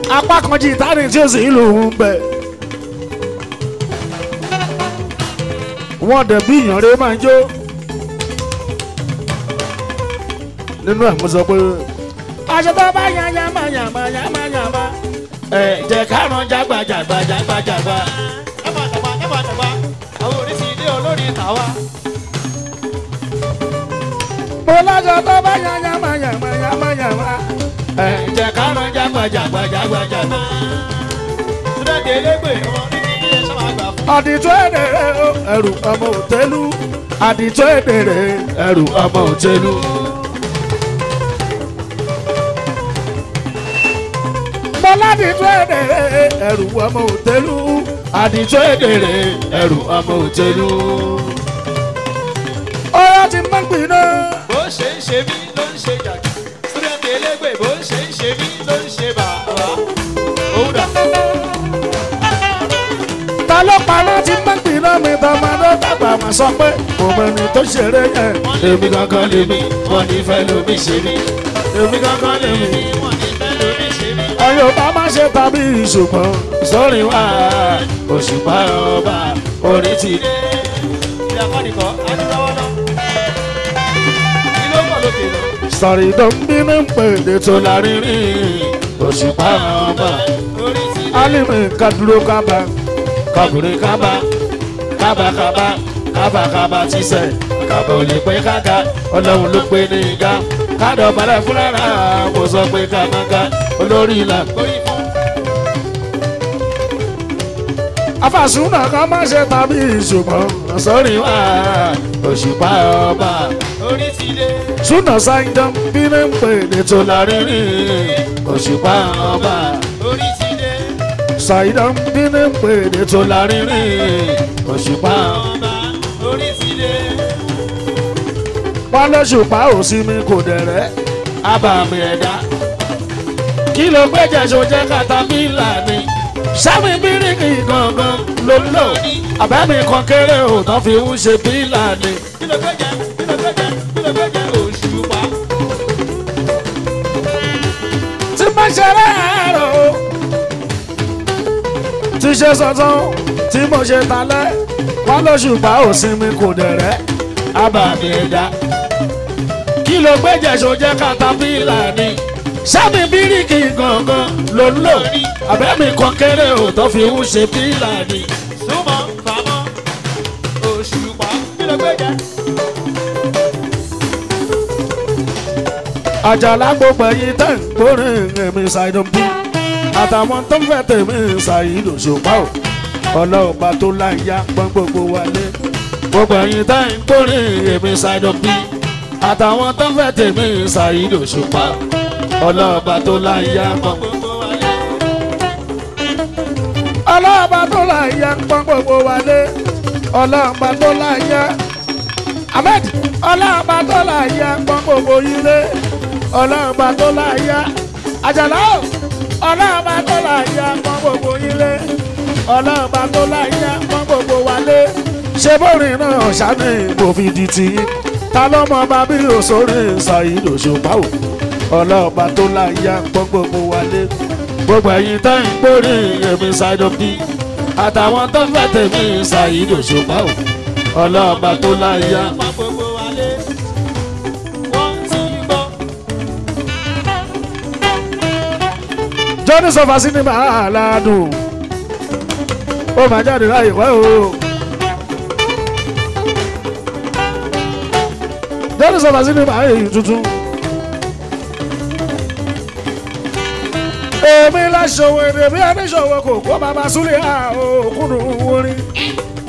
apá kan jìtá ni tí ó sì ìlú ń bẹ̀. wọ́n dẹ̀ bí ìyànrẹ́ máa ń jó. nínú ẹ̀ mo sọ pé aṣọ tó bá yàmà yàmà yàmà yàmà ẹ jẹ́ kárán jágbàjàgbà jágbàjàgbà. jágbàjàgbà àwọn oríṣi ilé olórin tàwa. mo lọ́jọ́ tó bá yàmà yàmà yàmà yàmà ẹ jẹ́ kárán jágbàjàgbà jágbàjàgbà. Súdẹ̀tì elégbè ọmọ oríṣi ilé sábà gbà fún. àdìtú èdèrè ẹrù ọmọ òtẹ́lú àdìtú èdèrè ẹrù ọmọ òtẹ́lú. àdìtú èdèrè ẹrù ọmọ òtẹ́lú àdìtú èdèrè ẹrù ọmọ òtẹ́lú. ọ̀rọ̀ ti máa ń gbìn náà. bó ṣe ń ṣe mí ló ń ṣe jàdí. Súdẹ̀tì elégbè bó ṣe ń ṣe mí ló ń ṣe bàbá. òun dà. ta ló parọ́ ti máa ń gbìn náà mi tọmọdé dàgbà mà sọ pé kò mọ ẹni tó ṣeré yẹn. èmi gangan lèmi wọ́n ní fẹ́ lómi ṣe mí. èmi gangan lèmi wọ́n ní fẹ́ lómi ṣe mí. ayọ̀ bá má ṣe tàbí ìṣùgbọ́n sórí wa òṣùpá ọba orí ti dé. ìyá kọ́nìkọ́ adúláwọ́ náà. kí ló pọ̀ lókè lọ. sọ̀rí tó ń bínú ń pè dé tó lárinrin òṣùpá ọba orí ti dé. alimi kaduro kaba kabure kaba kábàkábà kábàkábà ti sẹ̀ kàbà ò lè pé kága ọlọ́run ló pé ní ìga kádọ̀ balẹ̀ fúnra mo sọ pé ká má ga olórí ìlà. afásúnà kan má ṣe tàbí ṣùgbọ́n sórí wa òṣùpá ọba orí ti dé. súnà sáyidán bí ní ń pè ní tó lárinrin òṣùpá ọba orí ti dé. sáyidán bí ní ń pè ní tó lárinrin òṣùpá ọba orí ti dé. wọn lóṣùpá òsì mi kò dẹ̀rẹ́ abàmì ẹ̀dá kí ló gbẹ́jẹ̀ ṣo jẹ́ katapila ni sámi bíríkì gangan ló ń lò àbẹ́mi kan kéré ò tán fi ń ṣe pílà ni. kí ló gbẹ́jẹ̀ kí ló gbẹ́jẹ̀ kí ló gbẹ́jẹ̀ òṣùpá. tí mo ṣe rẹ́ẹ̀rọ tí ṣe sọ́tún tí mo ṣe talẹ́ wọn lóṣùpá òsì mi kò dẹ̀rẹ́ abàmì ẹ̀dá kí ló gbẹ́jẹ̀ ṣo jẹ́ katapila ni sámi bíríkì gangan ló ń lò àbẹ́mi kan kéré ò tó fi ń ṣe pílà ni. súnmọ́ fàmọ́ òṣùpá kí ló gbẹ́jẹ̀. àjàlá gbogbo ẹyin tẹ́ ń gbórin èmi ṣàìdùn bí àtàwọn tó ń fẹ́ tèmi ṣàìdùn òṣùpá ò ọlọ́ọ̀bá tó láyà pọ́n gbogbo wálé gbogbo ẹyin tẹ́ ń gbórin èmi ṣàìdùn bí àtàwọn tó ń fẹ́ tèmi ṣàìdùn òṣùpá ọlọ́ọ̀bá tó láyà pọ́n gbogbo wálé. ọlọ́ọ̀bá tó láyà pọ́n gbogbo wálé ọlọ́ọ̀bá tó láyà ahmed ọlọ́ọ̀bá tó láyà pọ́n gbogbo ilé ọlọ́ọ̀bá tó láyà àjàlá ọlọ́ọ̀bá tó láyà pọ́n gbogbo ilé ọlọ́ọ̀bá tó láyà pọ́n gbogbo wálé ṣé bórin náà ṣáni kò fi di ti ta lọ́mọ bá bí òṣòrin ṣàyídò òṣùpá ò ọlọ́ọ̀bá tó láyà pọ́n gbogbo wálé gbogbo ẹ̀yin tó ń gbórí èmi ṣàìdùn bí àtàwọn tó fẹ́ tèmi ṣàyídò òṣùpá ò ọlọ́ọ̀bá tó láyà. gbogbo wálé wọ́n ti gbọ́. Johnny Sọfà sinimá aládùn ó máa jáde láyé wá o. Johnny Sọfà sinimá èyí tuntun. èmi láṣọwọ́ èdè bí adéṣọwọ́ kò kó bàbá súlẹ̀ òkúnnù orin.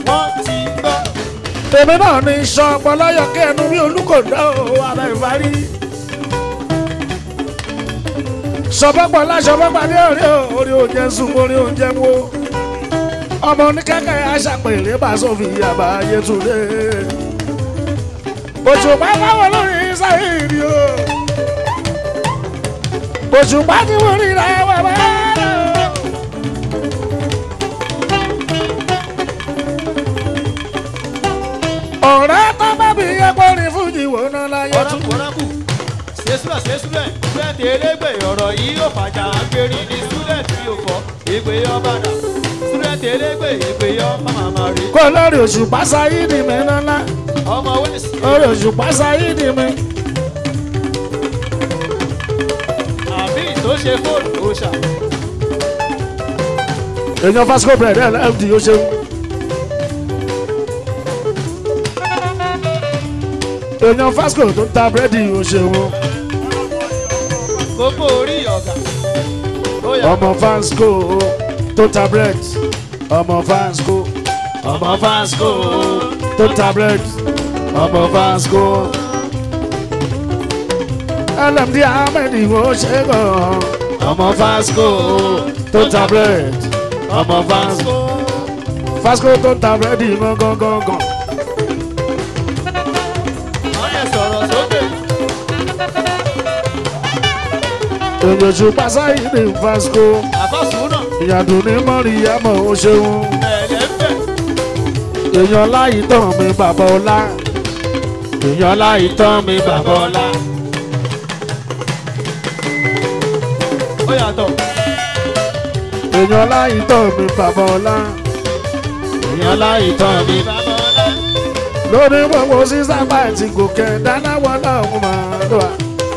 wọ́n ti gbọ́. èmi náà ní iṣan ọpọlọyọ kẹnu bí olùkọ́dá àbẹ ìfarí. sọ̀bọ́pọ̀ láṣọ̀bọ́pàdé orí oúnjẹ sùn orí oúnjẹ wo. ọmọ oníkẹ́kẹ́ aṣàpèrè bá sófin àbáyé túnde. òṣùpá báwọn lórí sáyéèdì o. òṣùpá tí mo rí ra wà bá. ọ̀rẹ́ tó bá bí ẹgbẹ́ rí fújì wò ná láyé tún. wọ́rákù ṣe súlẹ̀ Súdẹ̀tì elégbè ọ̀rọ̀ yìí yóò fàjà gbérí ní Súdẹ̀tì èpè yọ bàdà. Student elégbè èpè yọ màmá rè. kó lórí Òṣùpá Sáyídì mi nánà. Ọmọ West. lórí Òṣùpá Sáyídì mi. Àbí tó ṣe fóònù òòṣà. èèyàn Vasco bread LFD ó ṣeun. èèyàn Vasco tó ń ta búrẹ́dì ó ṣeun. Gbogbo orí ọ̀gá. ọmọ Vasco tó ta bread. ọmọ Vasco. ọmọ Vasco tó ta bread. ọmọ Vasco. LMD Ahmed ó ṣe gan. ọmọ Vasco tó ta bread. ọmọ Vasco. Vasco tó ta bread gangan. Sọ̀rọ̀ sókè. èèyàn Òṣùpá Sáyídì Vasco. Àfọ̀sùn náà. ìyàdùn ní mọ́ríyámọ̀ ó ṣeun. Ẹ̀lẹ́fẹ̀. èèyàn láyìí tán mi bàbá ọlá. èèyàn láyìí tán mi bàbá ọlá. Ó yàtọ̀. èèyàn láyìí tán mi bàbá ọlá. èèyàn láyìí tán mi. Bàbá ọlá. lórí gbogbo sísápá ti gòkè dáná wọlé ọ̀hún máa lọ.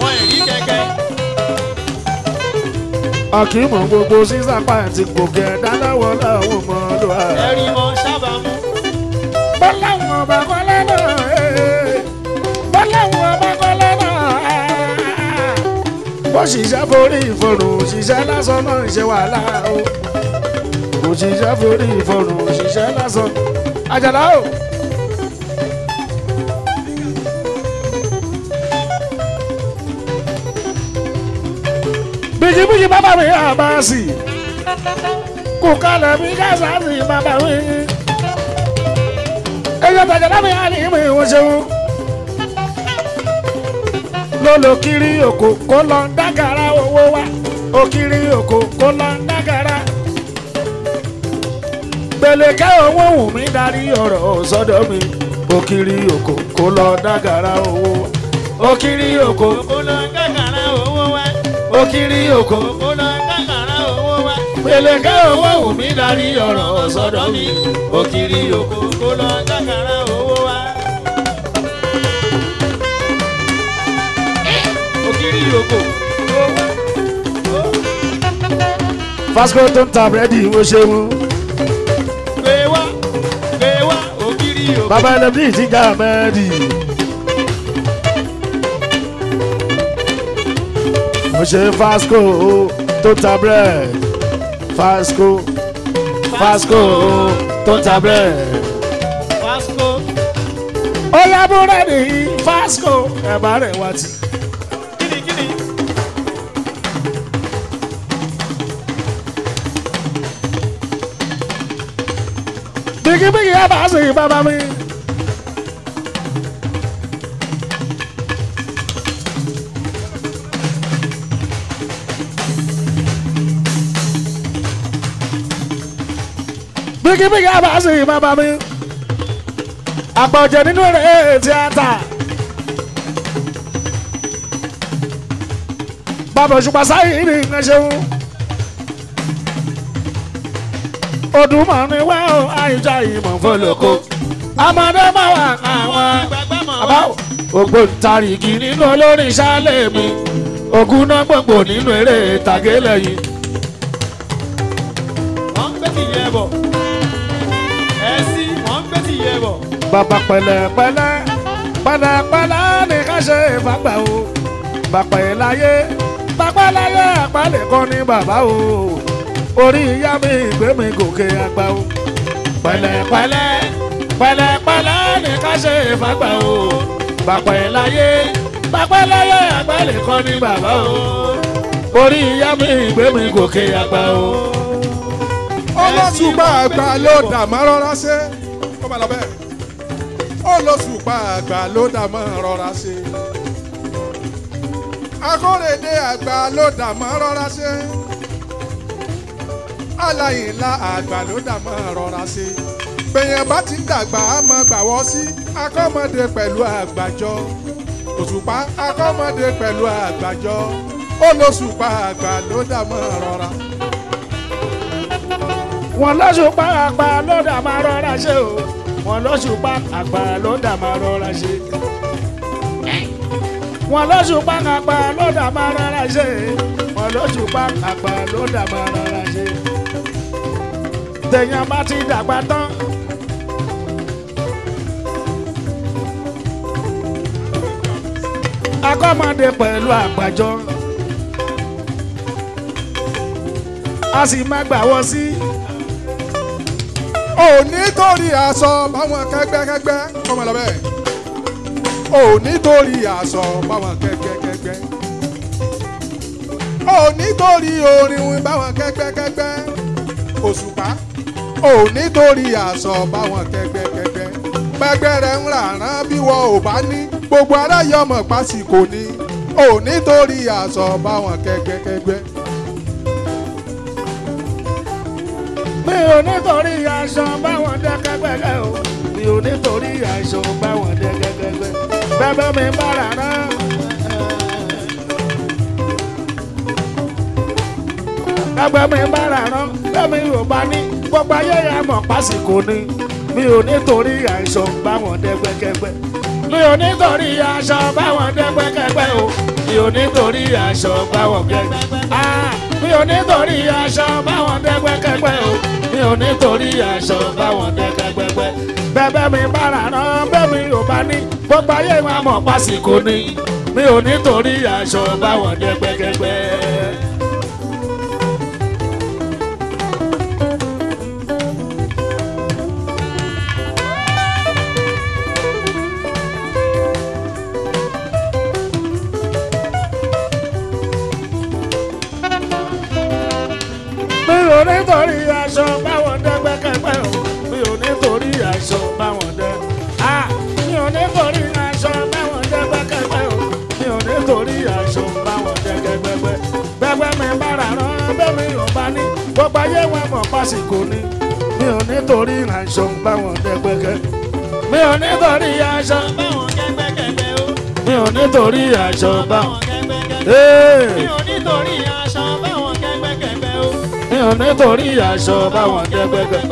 Wọ́n èrí kẹ̀kẹ́. akímọ̀ gbogbo sísápá ti gòkè dáná wọlé ọ̀hún máa lọ. Ẹ̀rí mọ sábà mú. bọ́lá wọn ọba kọ́lé náà. bọ́lá wọn ọba kọ́lé náà. bó ṣiṣẹ́ forí ìfọ̀nù ṣiṣẹ́ lásán náà ṣe wàhálà o. kò ṣiṣẹ́ forí ìfọ̀nù ṣiṣẹ́ lásán. Àjàlá o. bíjìbíjì bàbá mi àbáàsì kò kalẹ̀ bí káṣáàsì bàbá mi. èyí Àjàlá mi á ní ìmọ̀ ìwọ̀n ṣeun. lọ́lọ́ kiri òkò kó lọ ń dágara owó wa. ó kiri òkò kó lọ ń dágara. gbèlèkẹ́ owó wù mí darí ọ̀rọ̀ sọ́dọ̀ mi. ó kiri òkò kó lọ ń dágara owó wa. ó kiri òkò Kó lọ kàkàrà owó wá. ó kiri òkò. Kó lọ kàkàrà owó wá. gbèlèkẹ́ owó wù mí darí ọ̀rọ̀ sọ́dọ̀ mi. Ó kiri òkò. Kó lọ kàkàrà owó wá. Ó kiri òkò. Vasco tó ń ta búrẹ́dì ó ṣeun. Gbé wá. Gbé wá. Ó kiri òkò. bàbá ẹlẹ́bí ti já mẹ́ẹ̀dì. mo ṣe Vasco tó ta bread. Vasco tó ta bread. Vasco. ó yá búrẹ́dì Vasco ẹ̀bá rẹ̀ wá ti. Kíni. bíkíbíkí ẹ bá sì bàbá mi. bíkíbíkí ẹ bá sì bàbá mi. àpọ̀jẹ̀ nínú eré tíátà. bàbá Òṣùpá Sáyídì ń ṣeun. odùmọ̀ ni wá o àìjà ìmọ̀ fọlọ́kọ. ọmọdé máa wà àwọn àbáwò. ògbóǹtarìgì nínú olórin ṣálẹ̀ mi. ògùn náà gbòǹgbò nínú eré ìtàgé lẹ́yìn. Wọ́n ń gbé ti yẹ bọ̀. Ẹ̀sìn wọ́n ń gbé ti yẹ bọ̀. bàbá pẹ̀lẹ́pẹ̀lẹ́ ní ká ṣe ìfagbà o. bàbá ìláyé àpálẹ̀ kan ní bàbá o. orí ìyá mi ìgbé mi gòkè àgbà o. pẹ̀lẹ́pẹ̀lẹ́ ní ká ṣe ìfagbà o. bàbá ìláyé àpálẹ̀ kan ní bàbá o. orí ìyá mi ìgbé mi gòkè àgbà o. Olóṣùpá àgbà ló dà má rọra ṣe. Kó má lọ bẹ́ẹ̀. Olóṣùpá àgbà ló dà má rọra ṣe. Akórèdé àgbà ló dà má rọra ṣe. Aláìlá àgbà ló dà má rọra ṣe. Bẹ̀yẹn bá ti dàgbà á mọ gbàwọ́ sí. Akọ́mọdé pẹ̀lú àgbàjọ. Òṣùpá akọ́mọdé pẹ̀lú àgbàjọ. Olóṣùpá àgbà ló dà má rọra. wọn lọ́ṣùpá àgbà ló dà máa rọra ṣe o wọn lọ́ṣùpá àgbà ló dà máa rọra ṣe wọn lọ́ṣùpá àgbà ló dà máa rọra ṣe wọn lọ́ṣùpá àgbà ló dà máa rọra ṣe tẹ̀yàn bá ti dàgbà tán. akọ́mọdé pẹ̀lú àgbàjọ a sì máa gbà wọ́n sí. ò nítorí aṣọ báwọn kẹgbẹ́kẹgbẹ́ kọ́mọ lọ bẹ́ẹ̀. ò nítorí aṣọ báwọn kẹgbẹ́kẹgbẹ́. ò nítorí orin báwọn kẹgbẹ́kẹgbẹ́. Òṣùpá ò nítorí aṣọ báwọn kẹgbẹ́kẹgbẹ́. pẹgbẹ́ rẹ̀ ń ràrán bí wọn ò bá ní gbogbo aráyé ọmọ pásíkò ni. ò nítorí aṣọ báwọn kẹgbẹ́kẹgbẹ́. mi ò nítorí aṣọ báwọn dẹ́kẹ́gbẹ́gbẹ́ o mi ò nítorí aṣọ báwọn dẹ́kẹ́gbẹ́gbẹ́ bẹ́ẹ̀ mi bára rán. ẹgbẹ́ mi bára rán bẹ́ẹ̀ mi ò bá ní gbogbo ayé ya mọ̀ pásíkò ni mi ò nítorí aṣọ báwọn dẹ́gbẹ́gbẹ́ mi ò nítorí aṣọ báwọn dẹ́gbẹ́gbẹ́ o mi ò nítorí aṣọ báwọn dẹ́gbẹ́gbẹ́ mi ò nítorí aṣọ báwọn dẹ́gbẹ́gbẹ́ o mi ò nítorí aṣọ báwọn dẹ́gbẹ́gbẹ́ bẹ́ẹ̀ mi bára rán bẹ́ẹ̀ mi ò bá ní gbogbo ayé wa mọ̀ pásíkò ni mi ò nítorí aṣọ báwọn dẹ́gbẹ́gbẹ́. mi ò nítorí aṣọ báwọn dẹ́gbẹ́kẹ́gbẹ́ o mi ò nítorí aṣọ báwọn dẹ́ mi ò nítorí aṣọ báwọn dẹ́gbẹ́kẹ́gbẹ́ o mi ò nítorí aṣọ báwọn dẹ́gbẹ́gbẹ́ bẹ́gbẹ́ mi bára rán bẹ́ẹ̀ mi ò bá ní gbogbo ayé wa mọ̀ pásíkò ni mi ò nítorí aṣọ báwọn dẹ́gbẹ́kẹ́ mi ò nítorí aṣọ báwọn dẹ́gbẹ́kẹ́gbẹ́ o mi ò nítorí aṣọ báwọn dẹ́gbẹ́kẹ́ mi ò nítorí aṣọ báwọn dẹ́gbẹ́kẹ́gbẹ́ o mi ò nítorí aṣọ báwọn dẹ́gbẹ́gbẹ́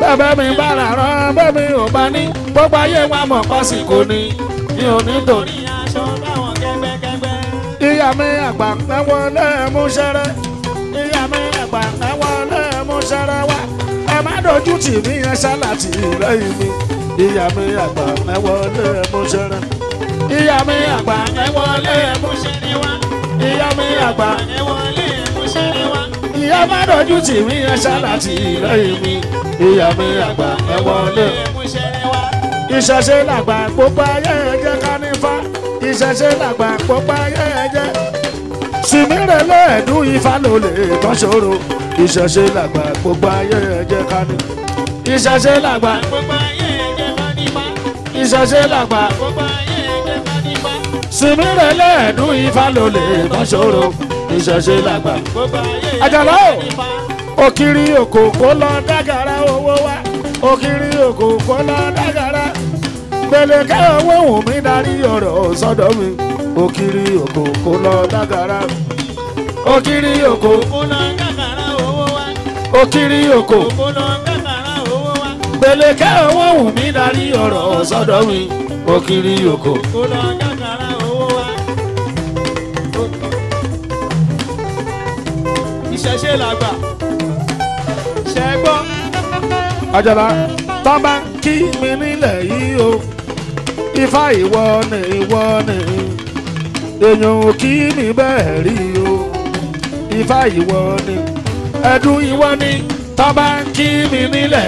bẹ́ẹ̀ mi bára rán bẹ́ẹ̀ mi ò bá ní gbogbo ayé wa mọ̀ pásíkò ni mi ò nítorí aṣọ báwọn dẹ́gbẹ́gbẹ́. ìyá mi àgbà ẹ̀wọ̀n lẹ́ẹ̀mú ṣẹrẹ ìyá mi àgbà ẹ̀wọ̀n lẹ́ẹ̀mú ṣẹrẹ wá ẹ má dojú tì mí ẹ ṣáláàtì lẹ́yìn mi ìyá mi àgbà ẹ̀wọ̀n lẹ́ẹ̀mú ṣẹrẹ ìyá mi àgbà ẹ̀wọ̀n lẹ́ẹ̀mú ṣẹrẹ wá ìyá mi àgbà ẹ̀wọ̀n lẹ́ẹ̀mú ṣẹrẹ wá ìyá má dojú tì mí ẹ ṣáláàtì lẹ́yìn mi ìyá mi àgbà ẹ̀wọ̀n lẹ́ẹ̀mú ṣẹrẹ wá. ìṣẹ̀ṣe làgbà gbogbo ayé ẹ̀jẹ̀ kánífà ìṣẹ̀ṣe làgbà gbogbo ayé ẹ̀jẹ̀ sìmírẹ̀ lẹ́ẹ̀dún ifá ló lè tán ṣòro ìṣẹ̀ṣe làgbà gbogbo ayé ẹ̀jẹ̀ kání ìṣẹ̀ṣe làgbà gbogbo ayé ẹ̀jẹ̀ kánífà ìṣẹ̀ṣe làgbà gbogbo ayé ẹ̀jẹ̀ kánífà sìmírẹ̀ lẹ́ẹ̀dún ifá ló lè tán ṣòro ìṣẹ̀ṣe làgbà gbogbo ayé ẹ̀jẹ̀ kánífà. òkìrì òkò kó lọ dágàrá owó wá òkìrì òkò kó lọ dágàrá gbèlèkè owó wù mí darí ọ̀rọ̀ sọ́dọ̀ mi òkìrì òkò kó lọ dágàrá òkìrì òkò kó lọ dágàrá owó wá òkìrì òkò kó lọ dágàrá owó wá gbèlèkè owó wù mí darí ọ̀rọ̀ sọ́dọ̀ mi òkìrì òkò kó lọ dágàrá owó wá. ìṣẹ̀ṣe làgbà ṣẹ́gbọ́n. Àjàlá tó bá ń kí mi nílẹ̀ yìí o ifá ìwọ ni èèyàn ò kí mi bẹ́ẹ̀ rí o ifá ìwọ ni ẹ̀dùn ìwọ ni tó bá ń kí mi nílẹ̀.